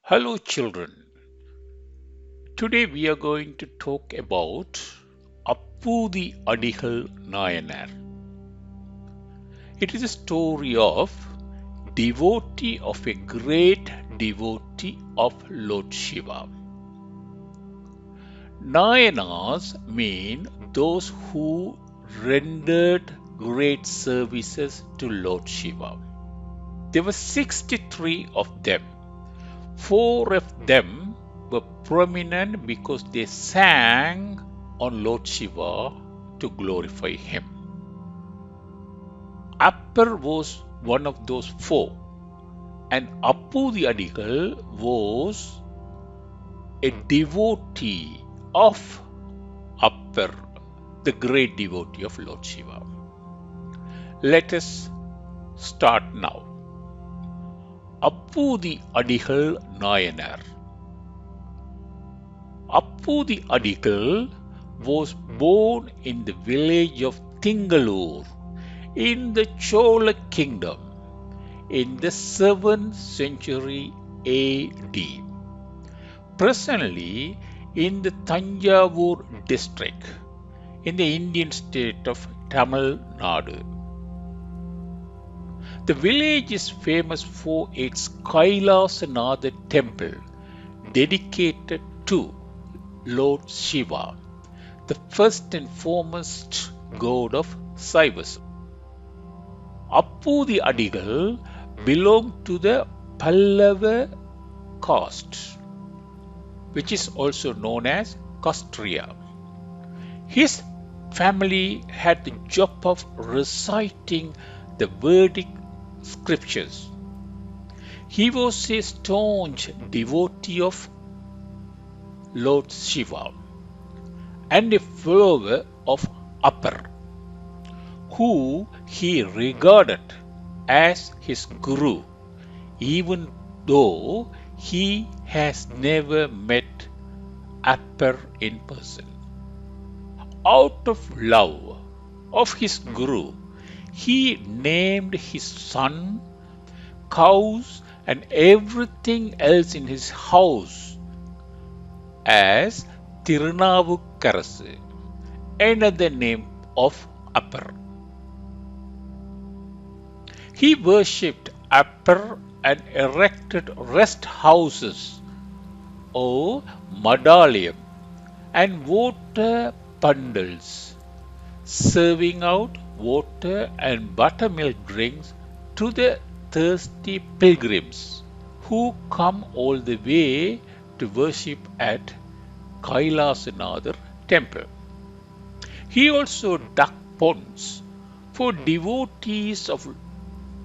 Hello children. Today we are going to talk about Apoothi Adikal Nayanar. It is a story of devotee of a great devotee of Lord Shiva. Nayanars mean those who rendered great services to Lord Shiva. There were 63 of them. 4 of them were prominent because they sang on Lord Shiva to glorify him. Appar was one of those 4, and Apoothi Adikal was a devotee of Appar, the great devotee of Lord Shiva. Let us start now. Apoothi Adikal Nayanar. Apoothi Adikal was born in the village of Tingalur in the Chola kingdom in the 7th century AD. Presently in the Thanjavur district in the Indian state of Tamil Nadu. The village is famous for its Kailasanatha temple dedicated to Lord Shiva, the first and foremost god of Shaivism. Apoothi Adikal belonged to the Pallava caste, which is also known as Castriya. His family had the job of reciting the Vedic scriptures. He was a staunch devotee of Lord Shiva and a follower of Appar, who he regarded as his guru, even though he has never met Appar in person. Out of love of his guru, he named his son, cows, and everything else in his house as Tirunavukarasu, another name of Appar. He worshipped Appar and erected rest houses or madalayam and water bundles, serving out water and buttermilk drinks to the thirsty pilgrims who come all the way to worship at Kailasanatha temple. He also dug ponds for devotees of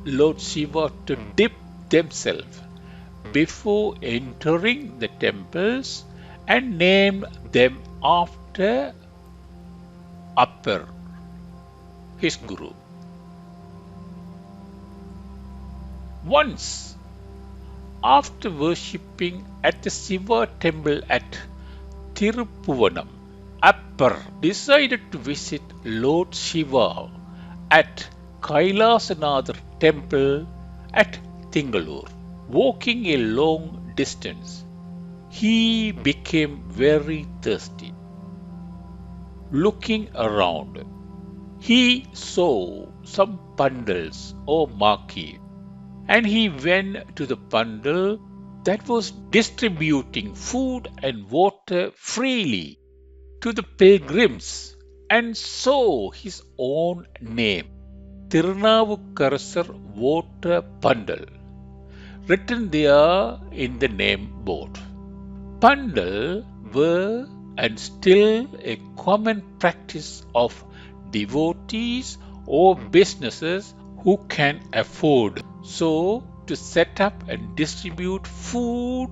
Lord Shiva to dip themselves before entering the temples and named them after Appar, his guru. Once, after worshipping at the Shiva temple at Tiruppuvanam, Appar decided to visit Lord Shiva at Kailasanatha temple at Tingalur. Walking a long distance, he became very thirsty. Looking around, he saw some bundles or marquee, and he went to the bundle that was distributing food and water freely to the pilgrims and saw his own name, Tirunavukkarasar water bundle, written there in the name board. Bundle were and still a common practice of devotees or businesses who can afford so to set up and distribute food,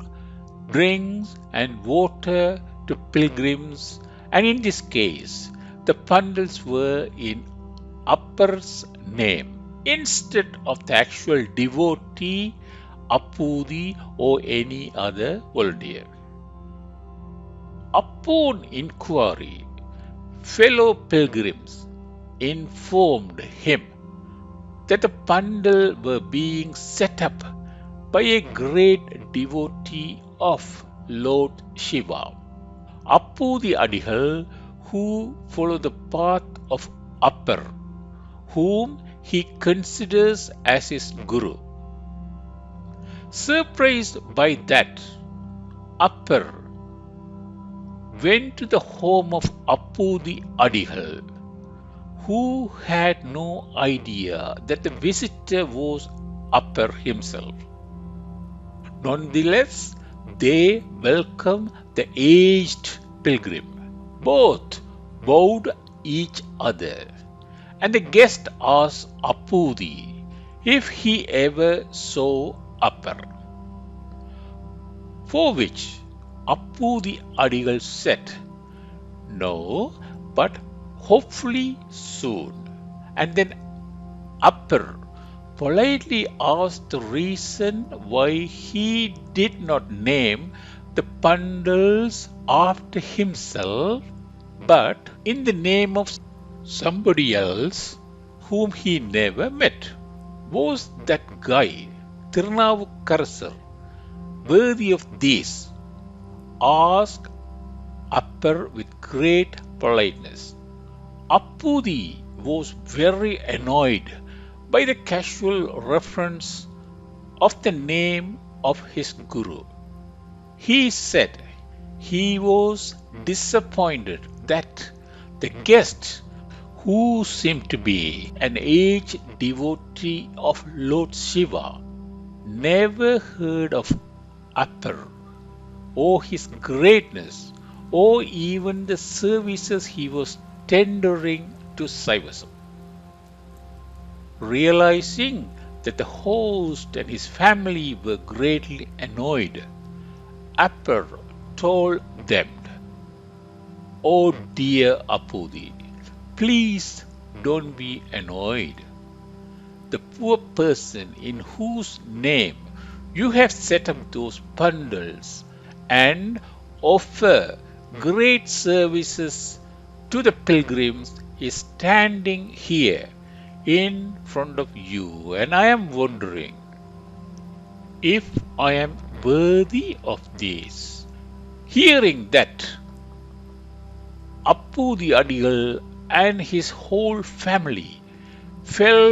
drinks and water to pilgrims, and in this case the bundles were in Appar's name instead of the actual devotee Apoothi or any other volunteer. Upon inquiry, fellow pilgrims informed him that the bundle were being set up by a great devotee of Lord Shiva, Apoothi Adikal, who followed the path of Upper, whom he considers as his guru. Surprised by that, Upper went to the home of Apoothi Adikal, who had no idea that the visitor was Upper himself. Nonetheless, they welcomed the aged pilgrim. Both bowed each other, and the guest asked Apoothi if he ever saw Upper. For which Apoothi Adikal said, "No, but hopefully soon." And then Upper politely asked the reason why he did not name the pandals after himself, but in the name of somebody else whom he never met. Was that guy, Tirunavukkarasar, worthy of this? Asked Upper with great politeness. Apoothi was very annoyed by the casual reference of the name of his guru. He said he was disappointed that the guest, who seemed to be an aged devotee of Lord Shiva, never heard of Upper or his greatness or even the services he was tendering to Shaivism. Realizing that the host and his family were greatly annoyed, Upper told them, "Oh dear Apoothi, please don't be annoyed. The poor person in whose name you have set up those pandals and offer great services to the pilgrims is standing here in front of you, and I am wondering if I am worthy of this." Hearing that, Apoothi Adikal and his whole family fell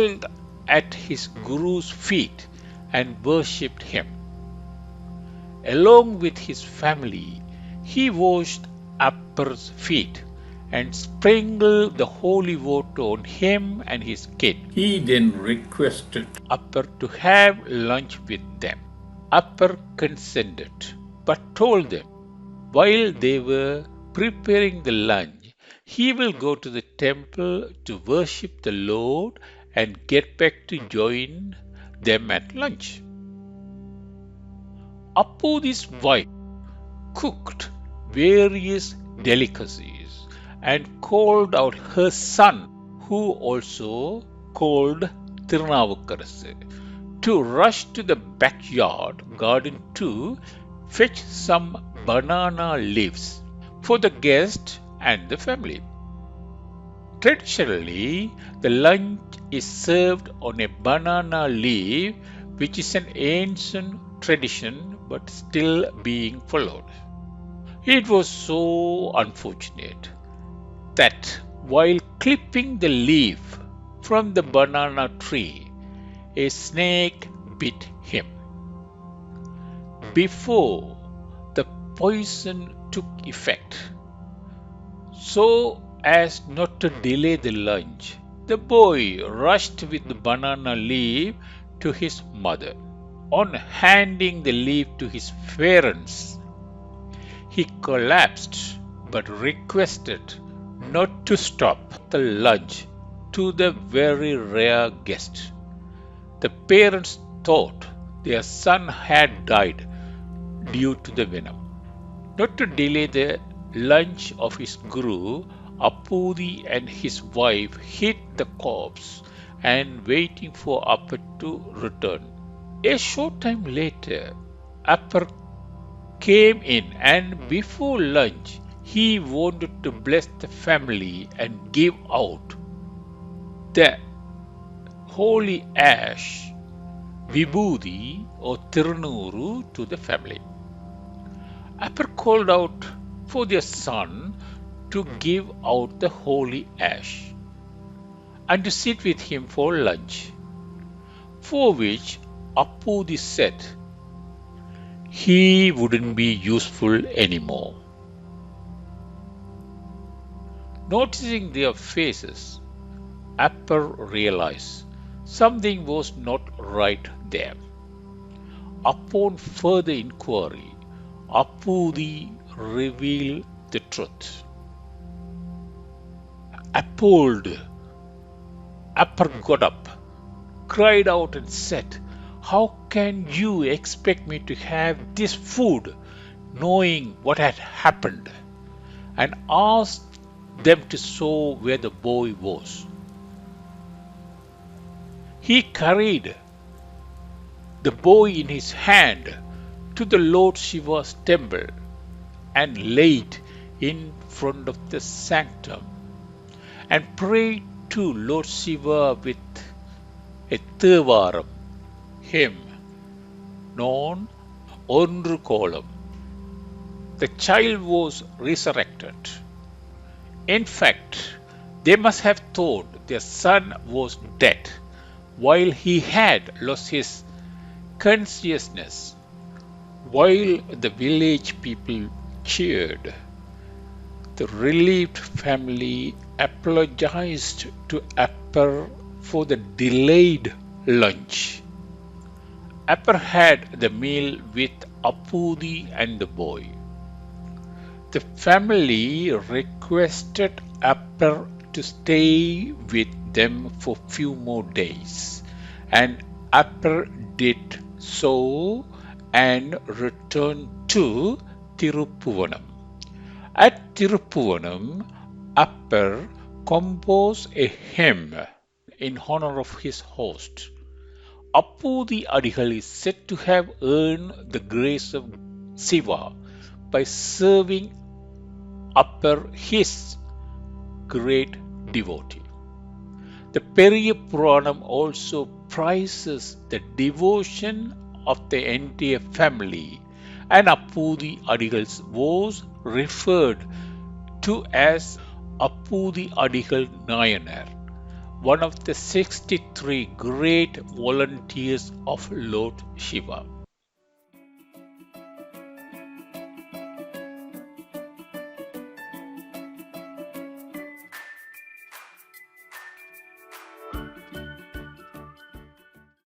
at his guru's feet and worshipped him. Along with his family, he washed Upper's feet and sprinkled the holy water on him and his kid. He then requested Upper to have lunch with them. Upper consented, but told them while they were preparing the lunch, he will go to the temple to worship the Lord and get back to join them at lunch. Apoothi's wife cooked various delicacies and called out her son, who also called Tirunavukkarasar, to rush to the backyard garden to fetch some banana leaves for the guest and the family. Traditionally, the lunch is served on a banana leaf, which is an ancient tradition but still being followed. It was so unfortunate that while clipping the leaf from the banana tree, a snake bit him. Before the poison took effect, so as not to delay the lunch, the boy rushed with the banana leaf to his mother. On handing the leaf to his parents, he collapsed but requested not to stop the lunch to the very rare guest. The parents thought their son had died due to the venom. Not to delay the lunch of his guru, Apoothi and his wife hid the corpse and waiting for Appa to return. A short time later, Appa came in, and before lunch he wanted to bless the family and give out the holy ash Vibhuti or Tirunuru to the family. Apar called out for their son to give out the holy ash and to sit with him for lunch, for which Apoothi said he wouldn't be useful anymore. Noticing their faces, Apar realized something was not right there. Upon further inquiry, Apoothi revealed the truth. Appalled, Apar got up, cried out and said, "How can you expect me to have this food knowing what had happened?" and asked them to show where the boy was. He carried the boy in his hand to the Lord Shiva's temple and laid in front of the sanctum and prayed to Lord Shiva with a Thevaram hymn known Ondru Kolam. The child was resurrected. In fact, they must have thought their son was dead while he had lost his consciousness. While the village people cheered, the relieved family apologized to Apar for the delayed lunch. Apar had the meal with Apoothi and the boy. The family requested Apar to stay with them for few more days, and Apar did so and returned to Tiruppuvanam. At Tiruppuvanam, Apar composed a hymn in honor of his host. Apoothi Adikal is said to have earned the grace of Shiva by serving Apar, his great devotee. The Periya Puranam also praises the devotion of the entire family, and Apoothi Adikal was referred to as Apoothi Adikal Nayanar, one of the 63 great volunteers of Lord Shiva.